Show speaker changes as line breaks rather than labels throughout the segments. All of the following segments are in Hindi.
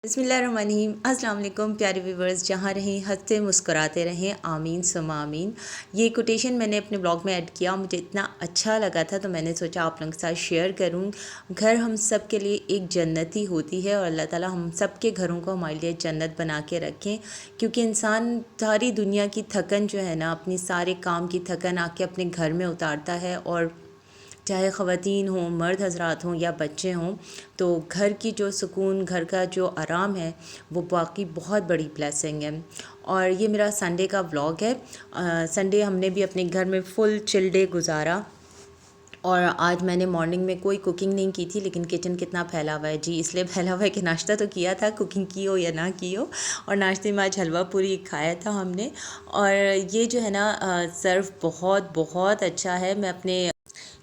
बिस्मिल्लाहिर्रहमानिर्रहीम। अस्सलाम वालेकुम प्यारे व्यूवर्स, जहाँ रहें हंसते मुस्कुराते रहें, आमीन सुम्मा आमीन। ये कोटेशन मैंने अपने ब्लॉग में ऐड किया, मुझे इतना अच्छा लगा था तो मैंने सोचा आप लोगों के साथ शेयर करूँ। घर हम सब के लिए एक जन्नत ही होती है और अल्लाह ताला हम सब के घरों को हमारे लिए जन्नत बना के रखें, क्योंकि इंसान सारी दुनिया की थकन जो है ना, अपनी सारे काम की थकन आके अपने घर में उतारता है। और चाहे ख़वातीन हों, मर्द हज़रात हों या बच्चे हों, तो घर की जो सुकून, घर का जो आराम है वो बाकी बहुत बड़ी ब्लेसिंग है। और ये मेरा संडे का व्लॉग है। संडे हमने भी अपने घर में फुल चिल डे गुजारा। और आज मैंने मॉर्निंग में कोई कुकिंग नहीं की थी, लेकिन किचन कितना फैला हुआ है जी, इसलिए फैला हुआ है कि नाश्ता तो किया था, कुकिंग की हो या ना की हो। और नाश्ते में आज हलवा पूरी खाया था हमने। और ये जो है ना सर्व बहुत बहुत अच्छा है। मैं अपने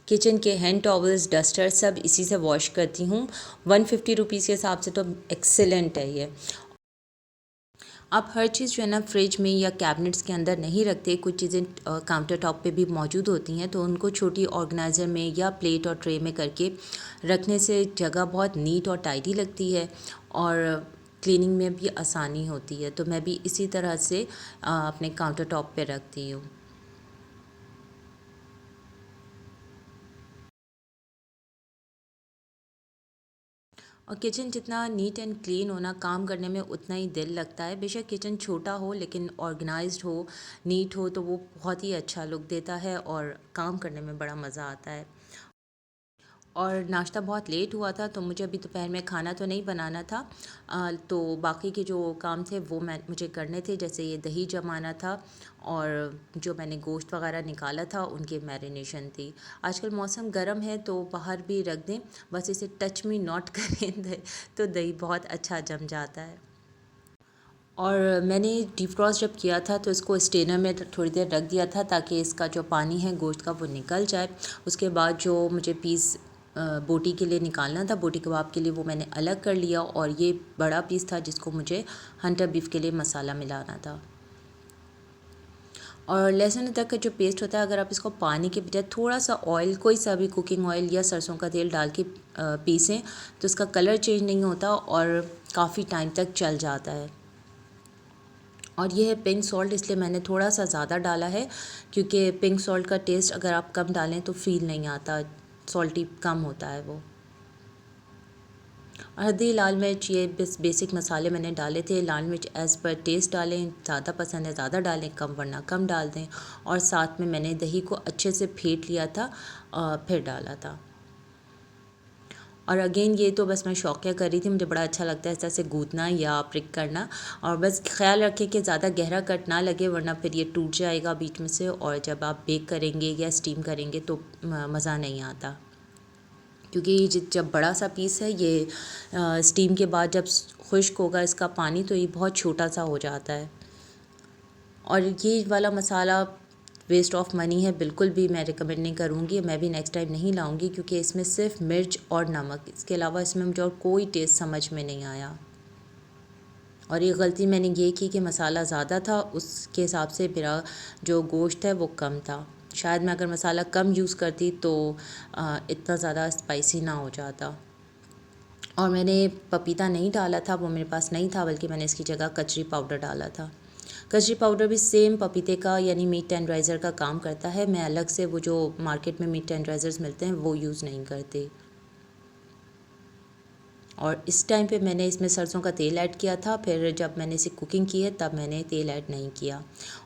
किचन के हैंड टॉवल्स, डस्टर सब इसी से वॉश करती हूँ। 150 रुपीज़ के हिसाब से तो एक्सेलेंट है ये। आप हर चीज़ जो है ना फ्रिज में या कैबिनेट्स के अंदर नहीं रखते, कुछ चीज़ें काउंटर टॉप पे भी मौजूद होती हैं, तो उनको छोटी ऑर्गेनाइज़र में या प्लेट और ट्रे में करके रखने से जगह बहुत नीट और टाइडी लगती है और क्लीनिंग में भी आसानी होती है। तो मैं भी इसी तरह से अपने काउंटर टॉप पे रखती हूँ। और किचन जितना नीट एंड क्लीन होना, काम करने में उतना ही दिल लगता है। बेशक किचन छोटा हो लेकिन ऑर्गेनाइज्ड हो, नीट हो, तो वो बहुत ही अच्छा लुक देता है और काम करने में बड़ा मज़ा आता है। और नाश्ता बहुत लेट हुआ था तो मुझे अभी दोपहर में खाना तो नहीं बनाना था। तो बाकी के जो काम थे वो मुझे करने थे, जैसे ये दही जमाना था और जो मैंने गोश्त वगैरह निकाला था उनकी मैरिनेशन थी। आजकल मौसम गर्म है तो बाहर भी रख दें, बस इसे टच मी नॉट करें तो दही बहुत अच्छा जम जाता है। और मैंने डिफ्रॉस्ट जब किया था तो इसको स्टेनर में थोड़ी देर रख दिया था ताकि इसका जो पानी है गोश्त का वो निकल जाए। उसके बाद जो मुझे पीस बोटी के लिए निकालना था, बोटी कबाब के लिए, वो मैंने अलग कर लिया। और ये बड़ा पीस था जिसको मुझे हंटर बीफ के लिए मसाला मिलाना था। और लहसुन अदरक का जो पेस्ट होता है, अगर आप इसको पानी के बजाय थोड़ा सा ऑयल, कोई सा भी कुकिंग ऑयल या सरसों का तेल डाल के पीसें तो इसका कलर चेंज नहीं होता और काफ़ी टाइम तक चल जाता है। और ये है पिंक सॉल्ट, इसलिए मैंने थोड़ा सा ज़्यादा डाला है, क्योंकि पिंक सॉल्ट का टेस्ट अगर आप कम डालें तो फ़ील नहीं आता, सॉल्टी कम होता है वो। और हल्दी, लाल मिर्च, ये बस बेसिक मसाले मैंने डाले थे। लाल मिर्च एज़ पर टेस्ट डालें, ज़्यादा पसंद है ज़्यादा डालें, कम वरना कम डाल दें। और साथ में मैंने दही को अच्छे से फेंट लिया था, फिर डाला था। और अगेन ये तो बस मैं शौकिया कर रही थी, मुझे बड़ा अच्छा लगता है इस तरह से गूँथना या प्रिक करना। और बस ख्याल रखें कि ज़्यादा गहरा कट ना लगे, वरना फिर ये टूट जाएगा बीच में से और जब आप बेक करेंगे या स्टीम करेंगे तो मज़ा नहीं आता। क्योंकि ये जब बड़ा सा पीस है, ये स्टीम के बाद जब खुश्क होगा इसका पानी तो ये बहुत छोटा सा हो जाता है। और ये वाला मसाला वेस्ट ऑफ मनी है, बिल्कुल भी मैं रिकमेंड नहीं करूँगी। मैं भी नेक्स्ट टाइम नहीं लाऊंगी, क्योंकि इसमें सिर्फ मिर्च और नमक, इसके अलावा इसमें मुझे और कोई टेस्ट समझ में नहीं आया। और ये गलती मैंने ये की कि मसाला ज़्यादा था, उसके हिसाब से मेरा जो गोश्त है वो कम था। शायद मैं अगर मसाला कम यूज़ करती तो इतना ज़्यादा स्पाइसी ना हो जाता। और मैंने पपीता नहीं डाला था, वो मेरे पास नहीं था, बल्कि मैंने इसकी जगह कचरी पाउडर डाला था। कचरी पाउडर भी सेम पपीते का यानी मीट टेंडराइज़र का काम करता है। मैं अलग से वो जो मार्केट में मीट टेंडराइज़र्स मिलते हैं वो यूज़ नहीं करती। और इस टाइम पे मैंने इसमें सरसों का तेल ऐड किया था, फिर जब मैंने इसे कुकिंग की है तब मैंने तेल ऐड नहीं किया।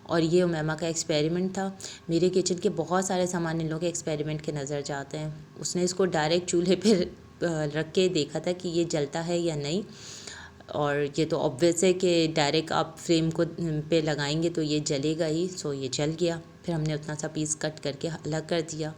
और ये उमैमा का एक्सपेरिमेंट था। मेरे किचन के बहुत सारे सामान इन लोगों के एक्सपेरिमेंट के नज़र जाते हैं। उसने इसको डायरेक्ट चूल्हे पे रख के देखा था कि ये जलता है या नहीं। और ये तो ऑब्वियस है कि डायरेक्ट आप फ्लेम को पे लगाएंगे तो ये जलेगा ही। सो ये जल गया, फिर हमने उतना सा पीस कट करके अलग कर दिया।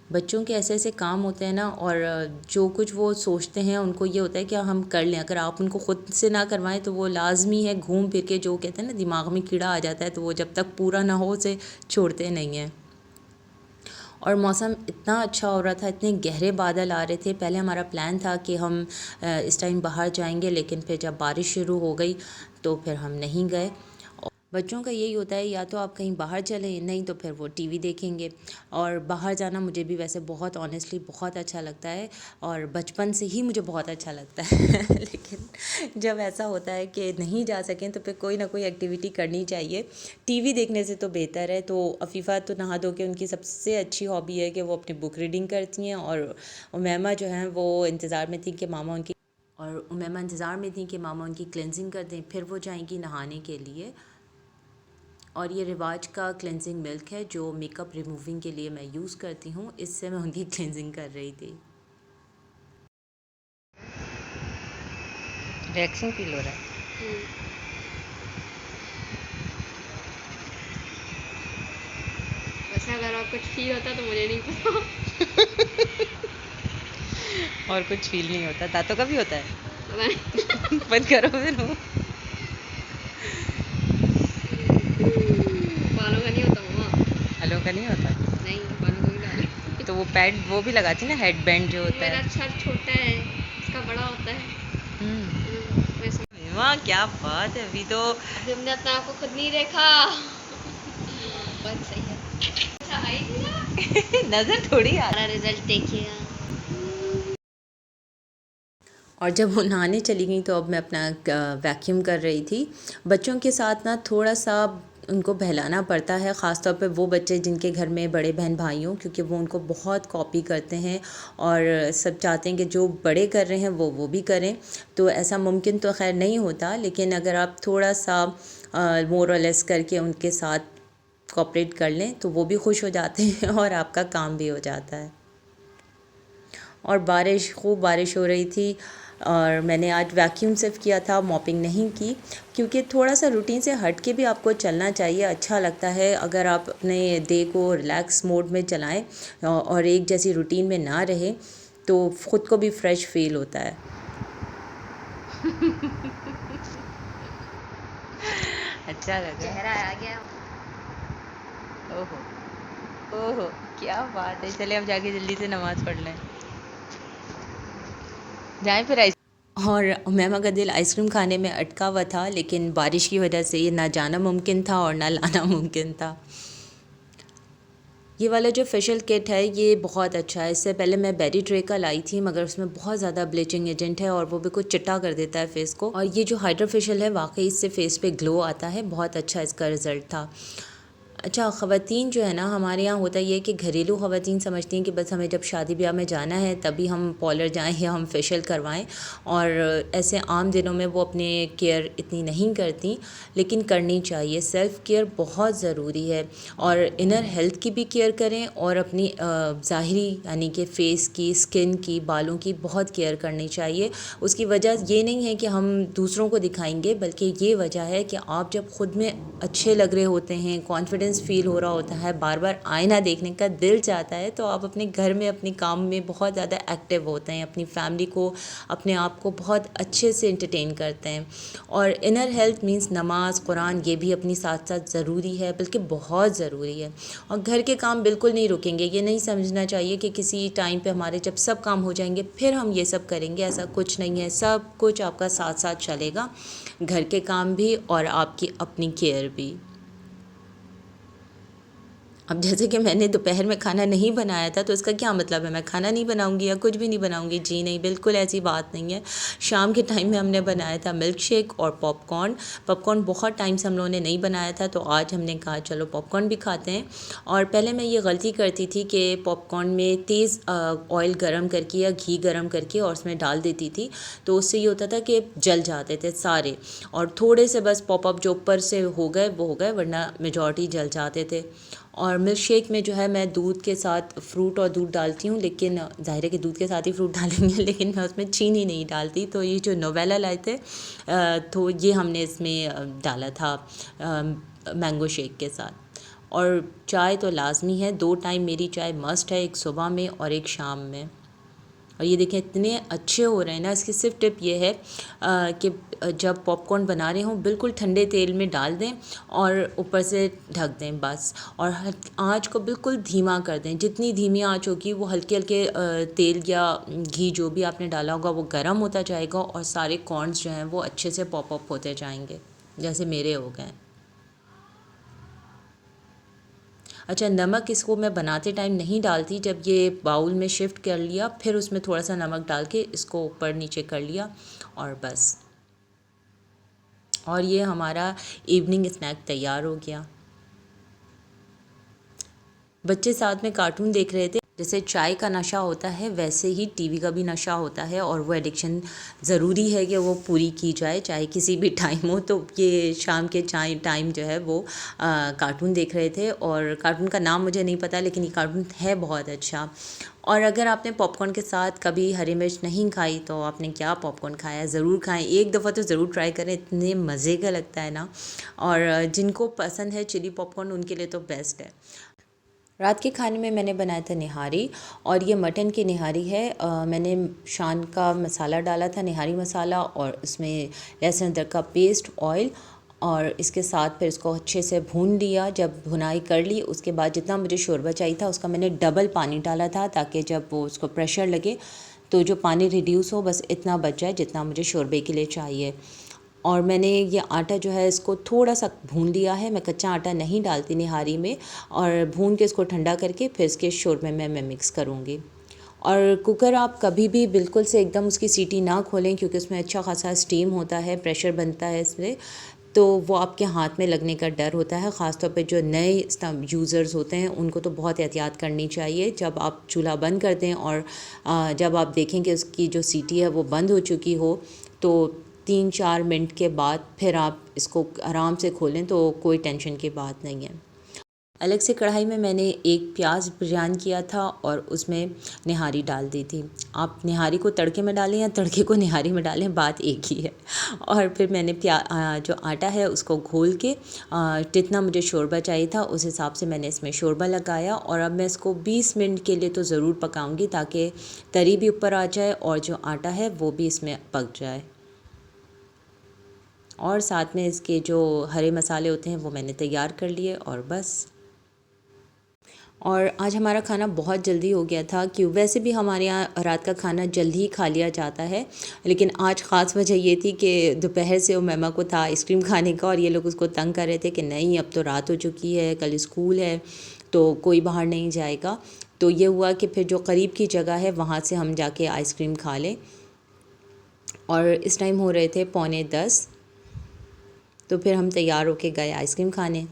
बच्चों के ऐसे ऐसे काम होते हैं ना, और जो कुछ वो सोचते हैं उनको ये होता है कि हम कर लें। अगर आप उनको ख़ुद से ना करवाएं तो वो लाजमी है घूम फिर के, जो कहते हैं ना दिमाग में कीड़ा आ जाता है, तो वो जब तक पूरा ना हो उसे छोड़ते नहीं हैं। और मौसम इतना अच्छा हो रहा था, इतने गहरे बादल आ रहे थे। पहले हमारा प्लान था कि हम इस टाइम बाहर जाएंगे, लेकिन फिर जब बारिश शुरू हो गई तो फिर हम नहीं गए। बच्चों का यही होता है, या तो आप कहीं बाहर चलें, नहीं तो फिर वो टीवी देखेंगे। और बाहर जाना मुझे भी वैसे बहुत ऑनेस्टली बहुत अच्छा लगता है, और बचपन से ही मुझे बहुत अच्छा लगता है लेकिन जब ऐसा होता है कि नहीं जा सकें तो फिर कोई ना कोई एक्टिविटी करनी चाहिए। टीवी देखने से तो बेहतर है। तो अफीफ़ा तो नहा धो के उनकी सबसे अच्छी हॉबी है कि वो अपनी बुक रीडिंग करती हैं, और उमैमा जो हैं वो इंतज़ार में थी कि मामा उनकी और उमैमा इंतज़ार में थी कि मामा उनकी क्लेंजिंग कर दें, फिर वो जाएंगी नहाने के लिए। और ये रिवाज का क्लेंजिंग मिल्क है जो मेकअप रिमूविंग के लिए मैं यूज़ करती हूँ। इससे मैं उनकी क्लेंजिंग कर रही थी। वैक्सिंग फील हो रहा है।
वैसे अगर और कुछ फील होता तो मुझे नहीं पता।
और कुछ फील नहीं होता, दांतों का भी होता है।
पता नहीं।
बंद करो फिर मुँह।
बालों का नहीं होता मम्मा।
बालों का नहीं होता।
नहीं, बालों का भी डाल।
तो वो पैड वो भी लगाती ना, हेड बैंड जो होता
मेरा
है।
सर छोटा है, इसका बड़ा होता है। वैसे
वाह क्या बात है। अभी तो
अभी हमने अपने आप को खुद नहीं देखा। बहुत सही है। अच्छा आई थी ना।
नज़र थोड़ी आ
हमारा रिजल्ट देखिएगा।
और जब वो नहाने चली गई तो अब मैं अपना वैक्यूम कर रही थी। बच्चों के साथ ना थोड़ा सा उनको बहलाना पड़ता है, ख़ास तौर पे वो बच्चे जिनके घर में बड़े बहन भाई हों, क्योंकि वो उनको बहुत कॉपी करते हैं और सब चाहते हैं कि जो बड़े कर रहे हैं वो भी करें। तो ऐसा मुमकिन तो खैर नहीं होता, लेकिन अगर आप थोड़ा सा मोर और लेस करके उनके साथ कोऑपरेट कर लें तो वो भी खुश हो जाते हैं और आपका काम भी हो जाता है। और खूब बारिश हो रही थी, और मैंने आज वैक्यूम सिर्फ किया था, मॉपिंग नहीं की, क्योंकि थोड़ा सा रूटीन से हट के भी आपको चलना चाहिए। अच्छा लगता है अगर आप अपने डे को रिलैक्स मोड में चलाएं और एक जैसी रूटीन में ना रहे, तो ख़ुद को भी फ्रेश फील होता है। अच्छा लगा।
चेहरा आ गया।
ओहो ओहो, क्या बात है। चले अब जाके जल्दी से नमाज़ पढ़ लें, जाएं फिर। और मेमा का दिल आइसक्रीम खाने में अटका हुआ था, लेकिन बारिश की वजह से ये ना जाना मुमकिन था और ना लाना मुमकिन था। ये वाला जो फेशियल किट है ये बहुत अच्छा है। इससे पहले मैं बेरी ट्रे का लाई थी, मगर उसमें बहुत ज़्यादा ब्लीचिंग एजेंट है और वो भी कुछ चिट्टा कर देता है फेस को। और ये जो हाइड्रा फेशियल है वाकई इससे फेस पे ग्लो आता है, बहुत अच्छा इसका रिज़ल्ट था। अच्छा, ख़वातीन जो है ना, हमारे यहाँ होता ये है कि घरेलू ख़वातीन समझती हैं कि बस हमें जब शादी ब्याह में जाना है तभी हम पार्लर जाएं या हम फेशियल करवाएं, और ऐसे आम दिनों में वो अपने केयर इतनी नहीं करती, लेकिन करनी चाहिए। सेल्फ़ केयर बहुत ज़रूरी है, और इनर हेल्थ की भी केयर करें और अपनी ज़ाहिरी यानी कि फ़ेस की, स्किन की, बालों की बहुत केयर करनी चाहिए। उसकी वजह ये नहीं है कि हम दूसरों को दिखाएंगे, बल्कि ये वजह है कि आप जब ख़ुद में अच्छे लग रहे होते हैं, कॉन्फिडेंस फील हो रहा होता है, बार बार आईना देखने का दिल चाहता है, तो आप अपने घर में अपने काम में बहुत ज़्यादा एक्टिव होते हैं, अपनी फैमिली को, अपने आप को बहुत अच्छे से एंटरटेन करते हैं। और इनर हेल्थ मींस नमाज, कुरान, ये भी अपनी साथ साथ ज़रूरी है, बल्कि बहुत ज़रूरी है। और घर के काम बिल्कुल नहीं रुकेंगे। ये नहीं समझना चाहिए कि किसी टाइम पे हमारे जब सब काम हो जाएंगे फिर हम ये सब करेंगे, ऐसा कुछ नहीं है। सब कुछ आपका साथ साथ चलेगा, घर के काम भी और आपकी अपनी केयर भी। अब जैसे कि मैंने दोपहर में खाना नहीं बनाया था, तो इसका क्या मतलब है मैं खाना नहीं बनाऊंगी या कुछ भी नहीं बनाऊंगी? जी नहीं, बिल्कुल ऐसी बात नहीं है। शाम के टाइम में हमने बनाया था मिल्क शेक और पॉपकॉर्न। पॉपकॉर्न बहुत टाइम से हम लोगों ने नहीं बनाया था, तो आज हमने कहा चलो पॉपकॉर्न भी खाते हैं। और पहले मैं ये गलती करती थी कि पॉपकॉर्न में तेज़ ऑयल गर्म करके या घी गर्म करके और उसमें डाल देती थी, तो उससे ये होता था कि जल जाते थे सारे, और थोड़े से बस पॉपअप जो ऊपर से हो गए वो हो गए, वरना मेजॉरिटी जल जाते थे। और मिल्क शेक में जो है मैं दूध के साथ फ्रूट और दूध डालती हूँ, लेकिन ज़ाहिर है कि दूध के साथ ही फ्रूट डालेंगे, लेकिन मैं उसमें चीनी नहीं डालती। तो ये जो नोवेला लाए थे तो ये हमने इसमें डाला था मैंगो शेक के साथ। और चाय तो लाजमी है, 2 टाइम मेरी चाय मस्ट है, एक सुबह में और एक शाम में। और ये देखें इतने अच्छे हो रहे हैं ना। इसकी सिर्फ टिप ये है कि जब पॉपकॉर्न बना रहे हों बिल्कुल ठंडे तेल में डाल दें और ऊपर से ढक दें बस, और आँच को बिल्कुल धीमा कर दें। जितनी धीमी आँच होगी वो हल्के हल्के तेल या घी जो भी आपने डाला होगा वो गर्म होता जाएगा, और सारे कॉर्न्स जो हैं वो अच्छे से पॉप अप होते जाएंगे, जैसे मेरे हो गए। अच्छा, नमक इसको मैं बनाते टाइम नहीं डालती, जब ये बाउल में शिफ्ट कर लिया फिर उसमें थोड़ा सा नमक डाल के इसको ऊपर नीचे कर लिया और बस। और ये हमारा इवनिंग स्नैक तैयार हो गया। बच्चे साथ में कार्टून देख रहे थे। जैसे चाय का नशा होता है वैसे ही टीवी का भी नशा होता है, और वो एडिक्शन ज़रूरी है कि वो पूरी की जाए, चाहे किसी भी टाइम हो। तो ये शाम के चाय टाइम जो है वो कार्टून देख रहे थे, और कार्टून का नाम मुझे नहीं पता, लेकिन ये कार्टून है बहुत अच्छा। और अगर आपने पॉपकॉर्न के साथ कभी हरी मिर्च नहीं खाई तो आपने क्या पॉपकॉर्न खाया, ज़रूर खाएं, एक दफ़ा तो ज़रूर ट्राई करें, इतने मज़े का लगता है ना। और जिनको पसंद है चिली पॉपकॉर्न उनके लिए तो बेस्ट है। रात के खाने में मैंने बनाया था निहारी, और ये मटन की निहारी है। मैंने शान का मसाला डाला था, निहारी मसाला, और उसमें लहसुन अदरक का पेस्ट, ऑयल, और इसके साथ फिर इसको अच्छे से भून लिया। जब भुनाई कर ली उसके बाद जितना मुझे शोरबा चाहिए था उसका मैंने डबल पानी डाला था, ताकि जब वो उसको प्रेशर लगे तो जो पानी रिड्यूस हो बस इतना बच जाए जितना मुझे शोरबे के लिए चाहिए। और मैंने ये आटा जो है इसको थोड़ा सा भून लिया है, मैं कच्चा आटा नहीं डालती निहारी में, और भून के इसको ठंडा करके फिर इसके शोरबे में मैं मिक्स करूँगी। और कुकर आप कभी भी बिल्कुल से एकदम उसकी सीटी ना खोलें, क्योंकि उसमें अच्छा खासा स्टीम होता है, प्रेशर बनता है इसमें, तो वो आपके हाथ में लगने का डर होता है। ख़ासतौर पे जो नए यूज़र्स होते हैं उनको तो बहुत एहतियात करनी चाहिए। जब आप चूल्हा बंद कर दें और जब आप देखें कि उसकी जो सीटी है वो बंद हो चुकी हो, तो 3-4 मिनट के बाद फिर आप इसको आराम से खोलें तो कोई टेंशन की बात नहीं है। अलग से कढ़ाई में मैंने एक प्याज बिरयान किया था और उसमें निहारी डाल दी थी। आप निहारी को तड़के में डालें या तड़के को निहारी में डालें, बात एक ही है। और फिर मैंने जो आटा है उसको घोल के जितना मुझे शोरबा चाहिए था उस हिसाब से मैंने इसमें शोरबा लगाया, और अब मैं इसको 20 मिनट के लिए तो ज़रूर पकाऊंगी, ताकि तरी भी ऊपर आ जाए और जो आटा है वो भी इसमें पक जाए। और साथ में इसके जो हरे मसाले होते हैं वो मैंने तैयार कर लिए, और बस। और आज हमारा खाना बहुत जल्दी हो गया था, कि वैसे भी हमारे यहाँ रात का खाना जल्दी ही खा लिया जाता है, लेकिन आज ख़ास वजह ये थी कि दोपहर से उमैमा को था आइसक्रीम खाने का, और ये लोग उसको तंग कर रहे थे कि नहीं अब तो रात हो चुकी है, कल स्कूल है, तो कोई बाहर नहीं जाएगा। तो ये हुआ कि फिर जो करीब की जगह है वहाँ से हम जाके आइसक्रीम खा लें। और इस टाइम हो रहे थे 9:45, तो फिर हम तैयार होके गए आइसक्रीम खाने।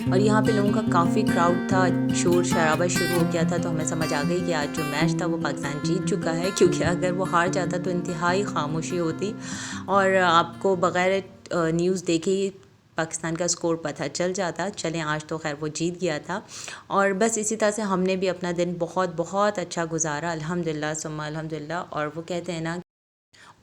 और यहाँ पे लोगों का काफ़ी क्राउड था, शोर शराबा शुरू हो गया था, तो हमें समझ आ गई कि आज जो मैच था वो पाकिस्तान जीत चुका है, क्योंकि अगर वो हार जाता तो इंतहाई खामोशी होती और आपको बग़ैर न्यूज़ देखे ही पाकिस्तान का स्कोर पता चल जाता। चलें, आज तो खैर वो जीत गया था, और बस इसी तरह से हमने भी अपना दिन बहुत बहुत अच्छा गुजारा, अल्हम्दुलिल्लाह सुम्मा अल्हम्दुलिल्लाह। और वो कहते हैं ना,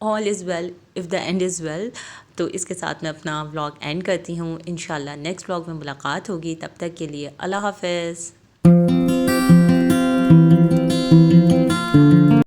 all is well if the end is well. तो इसके साथ मैं अपना व्लॉग एंड करती हूँ। इंशाल्लाह नेक्स्ट व्लॉग में मुलाकात होगी, तब तक के लिए अल्लाह हाफ़िज़।